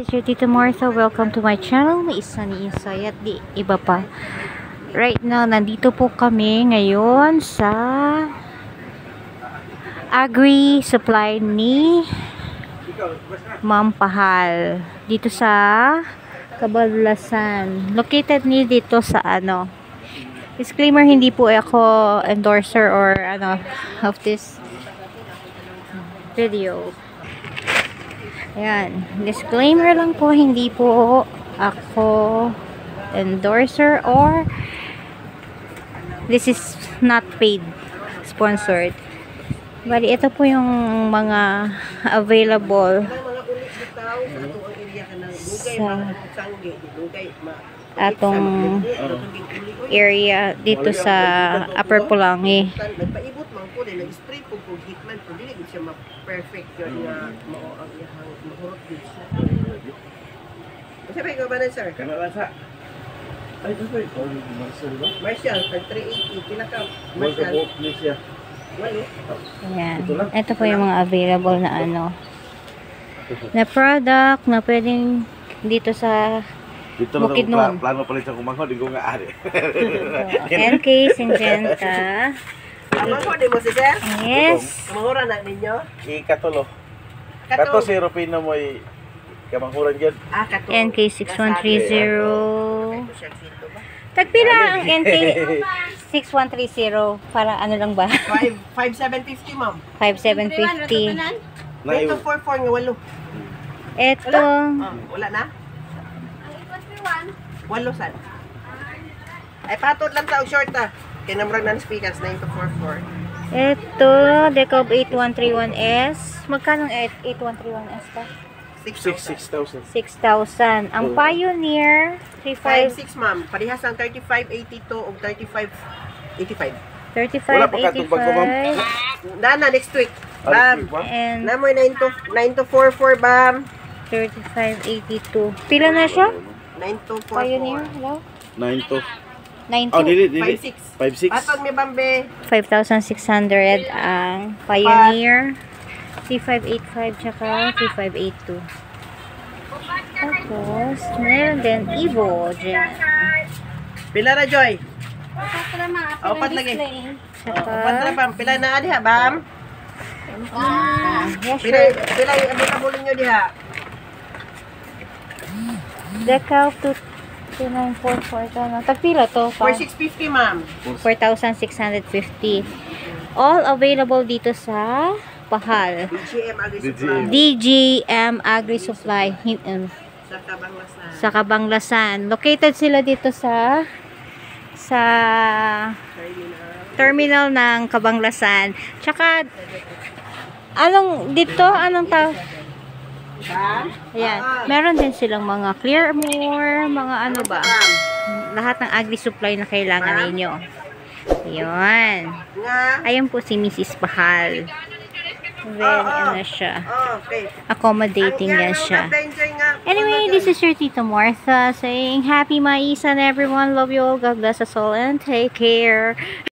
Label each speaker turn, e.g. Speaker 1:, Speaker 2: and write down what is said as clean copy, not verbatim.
Speaker 1: is your Tita Martha. Welcome to my channel. May isa ni Insay at di iba pa. Right now, nandito po kami ngayon sa Agri Supply ni Ma'am Pahal. Dito sa Cabanlasan. Located ni dito sa disclaimer, hindi po ako endorser or of this video. Ayan, disclaimer lang po, hindi po ako endorser or this is not paid, sponsored. Bali, ito po yung mga available sa atong area dito sa Upper Pulangi.
Speaker 2: Nagpaibot man ko din, nag-spray po kung hitman po, dili siya ma-perfect yun nga mao ang iyang mahurot din siya. Sabi ko ba na, sir?
Speaker 3: Kamalasa. Ay, ito ba ito? Marcel ba?
Speaker 2: Marshall, tag 380, pila ka?
Speaker 3: Marcel.
Speaker 2: Marshall. Walo.
Speaker 1: Ayan. Ito po yung mga available na na product na pwedeng dito sa Bukidnon.
Speaker 3: Plano pa rin sa kumangho, di ko nga ari.
Speaker 1: NK Syngenta.
Speaker 2: Kamangho din mo si sir?
Speaker 1: Yes.
Speaker 2: Kamanghuran na ninyo?
Speaker 3: Ikatulo. Kato si Rufino mo kamanghuran dyan.
Speaker 2: Kato.
Speaker 1: NK 6130. Tagpila ang NK 6130 para ano lang ba?
Speaker 2: 5,750 ma'am.
Speaker 1: 5,750.
Speaker 2: Ito 44 nga walo.
Speaker 1: Ito.
Speaker 2: Wala na? Walo sad. Ay patot lang ta og short ta. Kinamrag na ng speakers 9244.
Speaker 1: Ito, Decob 8131S. Magkano ang 8131S ka?
Speaker 3: 6,000.
Speaker 1: 6,000. Ang Pioneer
Speaker 2: 56 ma'am. Parehas ang 3582 ug 3585.
Speaker 1: 3585
Speaker 2: Nana next week. Bam.
Speaker 1: and
Speaker 2: Namoy 9244 bam.
Speaker 1: 3582. Pila na siya?
Speaker 2: 9244.
Speaker 1: Pioneer, hello?
Speaker 3: 9 to.
Speaker 1: 92.
Speaker 3: Oh, dili.
Speaker 2: 56.
Speaker 3: 5,600.
Speaker 2: Patog mi bambe.
Speaker 1: 5,600 ang Pioneer. 3585 tsaka 3582. Tapos, meron din Evo dyan.
Speaker 2: Pila na Joy?
Speaker 1: Opat
Speaker 2: lagi.
Speaker 1: Tsaka,
Speaker 2: Opat na bam. Pila na diha bam.
Speaker 1: yes,
Speaker 2: Pila
Speaker 1: sure.
Speaker 2: pila yung abot niyo diha.
Speaker 1: Decal 2944 ito na. Tagpila to.
Speaker 2: 4650 ma'am.
Speaker 1: 4,650. All available dito sa Pahal.
Speaker 2: DGM Agri Supply.
Speaker 1: DGM Agri Supply
Speaker 2: Sa Cabanglasan.
Speaker 1: sa Cabanlasan. Located sila dito sa terminal ng Cabanlasan. Tsaka anong tawag? Ayan. Meron din silang mga Clearmore, mga ano ba? Lahat ng agri supply na kailangan ninyo. Ayun. Ayan po si Mrs. Pahal. Very siya.
Speaker 2: Okay.
Speaker 1: Accommodating yan siya. Anyway, this is your Tita Martha saying happy mais and everyone. Love you all. God bless us all and take care.